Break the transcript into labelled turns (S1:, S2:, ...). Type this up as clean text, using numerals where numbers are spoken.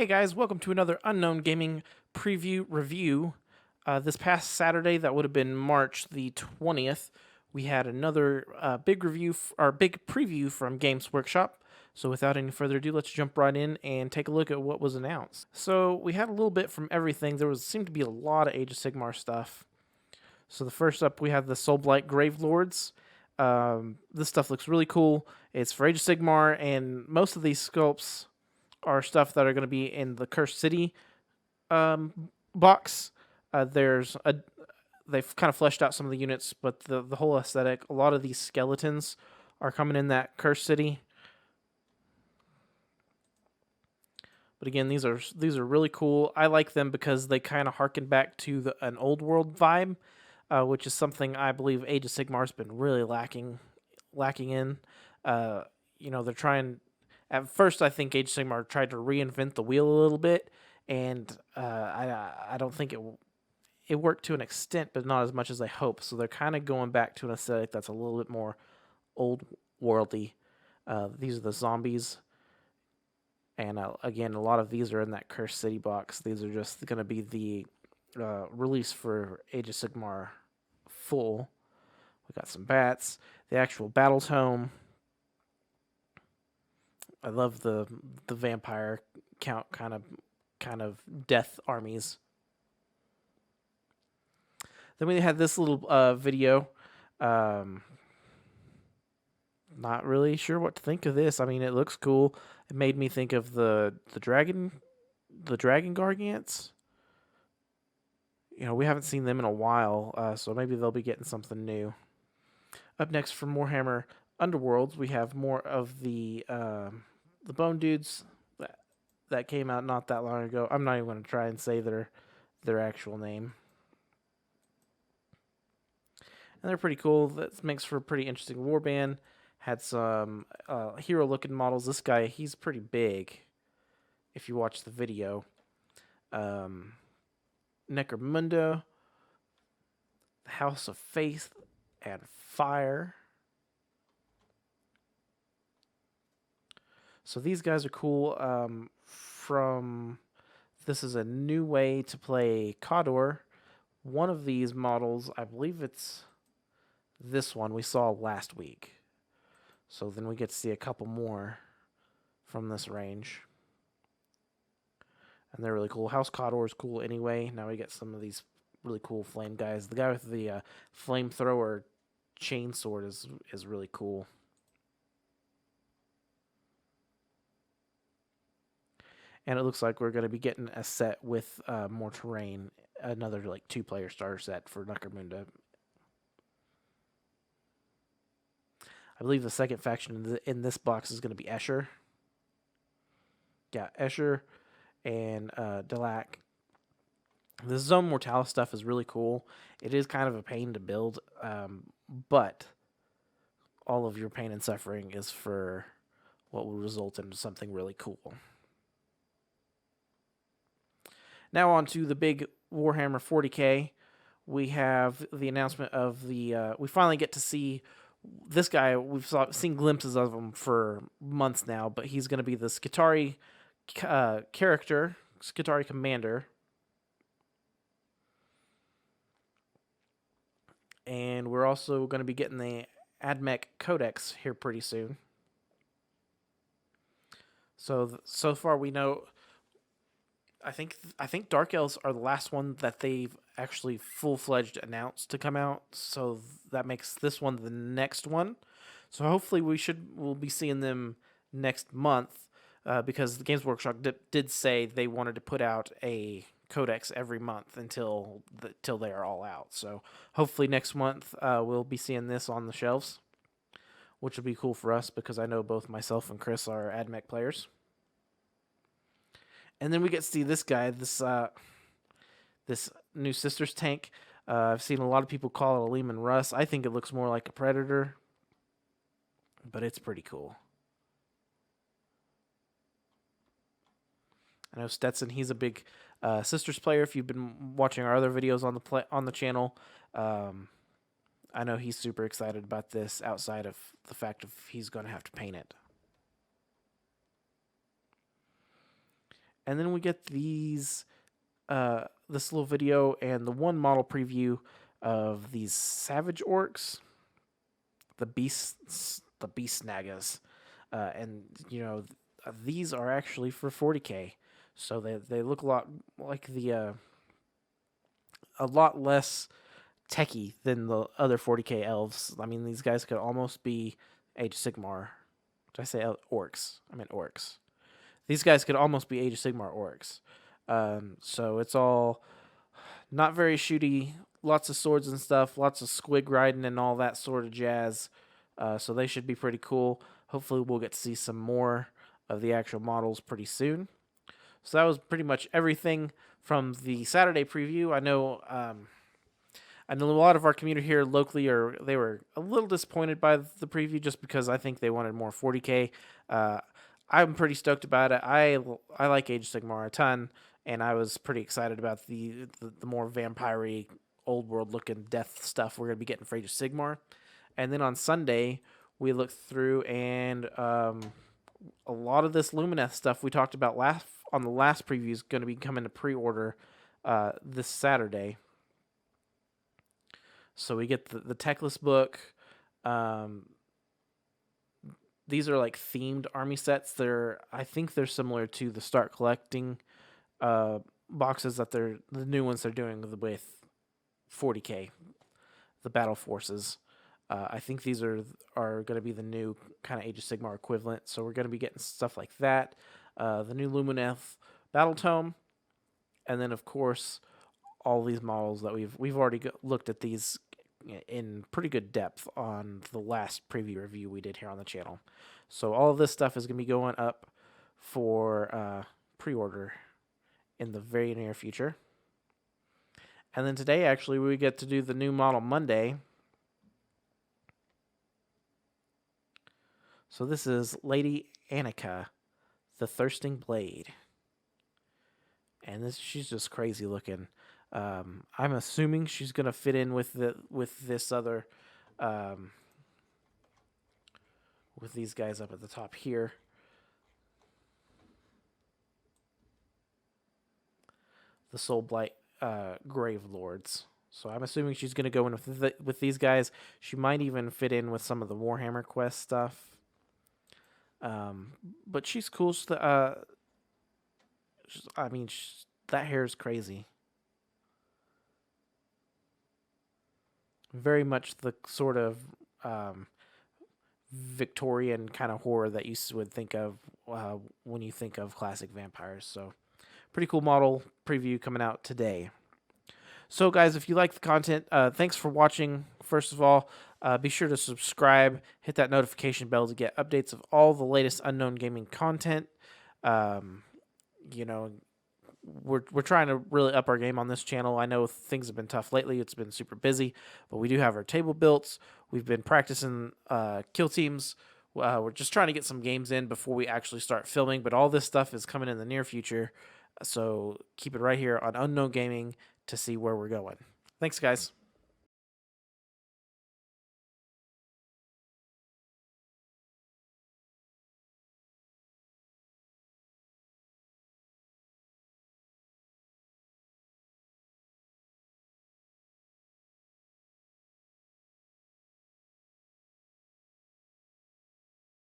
S1: Hey guys, welcome to another Unknown Gaming preview review. This past Saturday, that would have been March the 20th, we had another big preview from Games Workshop. So without any further ado, let's jump right in and take a look at what was announced. So we had a little bit from everything. Seemed to be a lot of Age of Sigmar stuff. So the first up, we have the Soulblight Gravelords. This stuff looks really cool. It's for Age of Sigmar, and most of these sculpts are stuff that are going to be in the Cursed City box. They've kind of fleshed out some of the units, but the whole aesthetic, a lot of these skeletons are coming in that Cursed City. But again, these are really cool. I like them because they kind of harken back to an old world vibe, which is something I believe Age of Sigmar's been really lacking in. They're trying. At first, I think Age of Sigmar tried to reinvent the wheel a little bit, and I don't think it worked to an extent, but not as much as I hope. So they're kind of going back to an aesthetic that's a little bit more old worldy. These are the zombies, and again, a lot of these are in that Cursed City box. These are just going to be the release for Age of Sigmar full. We got some bats, the actual battle tome. I love the vampire count kind of death armies. Then we had this little video. Not really sure what to think of this. I mean, it looks cool. It made me think of the dragon gargants. We haven't seen them in a while, so maybe they'll be getting something new. Up next, from Warhammer Underworlds, we have more of the Bone Dudes that came out not that long ago. I'm not even going to try and say their actual name. And they're pretty cool. That makes for a pretty interesting warband. Had some hero-looking models. This guy, he's pretty big if you watch the video. Necromunda, the House of Faith and Fire. So these guys are cool. This is a new way to play Khador. One of these models, I believe it's this one we saw last week. So then we get to see a couple more from this range. And they're really cool. House Khador is cool anyway. Now we get some of these really cool flame guys. The guy with the flamethrower chainsword is really cool. And it looks like we're going to be getting a set with more terrain. Another 2-player starter set for Necromunda. I believe the second faction in this box is going to be Escher. Yeah, Escher and Delac. The Zone Mortalis stuff is really cool. It is kind of a pain to build, but all of your pain and suffering is for what will result in something really cool. Now on to the big Warhammer 40K. We have the announcement of the... we finally get to see this guy. We've seen glimpses of him for months now, but he's going to be the Skitarii character, Skitarii Commander. And we're also going to be getting the AdMech Codex here pretty soon. So far we know... I think Dark Elves are the last one that they've actually full-fledged announced to come out, so that makes this one the next one. So hopefully we'll be seeing them next month, because the Games Workshop did say they wanted to put out a codex every month until they are all out. So hopefully next month we'll be seeing this on the shelves, which will be cool for us because I know both myself and Chris are AdMech players. And then we get to see this guy, this new Sisters tank. I've seen a lot of people call it a Leman Russ. I think it looks more like a Predator, but it's pretty cool. I know Stetson, he's a big Sisters player. If you've been watching our other videos on the channel, I know he's super excited about this outside of the fact of he's going to have to paint it. And then we get this little video and the one model preview of these Savage Orcs, the Beast Nagas, and these are actually for 40K, so they look a lot like a lot less techie than the other 40K elves. I mean, these guys could almost be Age of Sigmar. Did I say orcs? I meant orcs. These guys could almost be Age of Sigmar orcs. So it's all not very shooty, lots of swords and stuff, lots of squig riding and all that sort of jazz. So they should be pretty cool. Hopefully we'll get to see some more of the actual models pretty soon. So that was pretty much everything from the Saturday preview. I know a lot of our community here locally they were a little disappointed by the preview just because I think they wanted more 40K. I'm pretty stoked about it. I like Age of Sigmar a ton, and I was pretty excited about the more vampire-y, old world looking death stuff we're gonna be getting for Age of Sigmar. And then on Sunday we looked through, and a lot of this Lumineth stuff we talked about on the last preview is going to be coming to pre-order this Saturday. So we get the Techless book. These are like themed army sets. I think they're similar to the Start Collecting boxes that the new ones they're doing with 40K, the Battle Forces. I think these are going to be the new kind of Age of Sigmar equivalent. So we're going to be getting stuff like that. The new Lumineth Battle Tome, and then of course all these models that we've already looked at these in pretty good depth on the last preview review we did here on the channel. So all of this stuff is going to be going up for pre-order in the very near future. And then today, actually, we get to do the new model Monday. So this is Lady Annika, the Thirsting Blade. And she's just crazy looking. I'm assuming she's gonna fit in with this other with these guys up at the top here. The Soul Blight Grave Lords. So I'm assuming she's gonna go in with these guys. She might even fit in with some of the Warhammer Quest stuff. But she's cool. That hair is crazy. Very much the sort of Victorian kind of horror that you would think of when you think of classic vampires. So pretty cool model preview coming out today. So guys, if you like the content, thanks for watching. First of all, be sure to subscribe, hit that notification bell to get updates of all the latest Unknown Gaming content. We're trying to really up our game on this channel. I know things have been tough lately. It's been super busy, but we do have our table built. We've been practicing kill teams. We're just trying to get some games in before we actually start filming, but all this stuff is coming in the near future. So keep it right here on Unknown Gaming to see where we're going. Thanks, guys.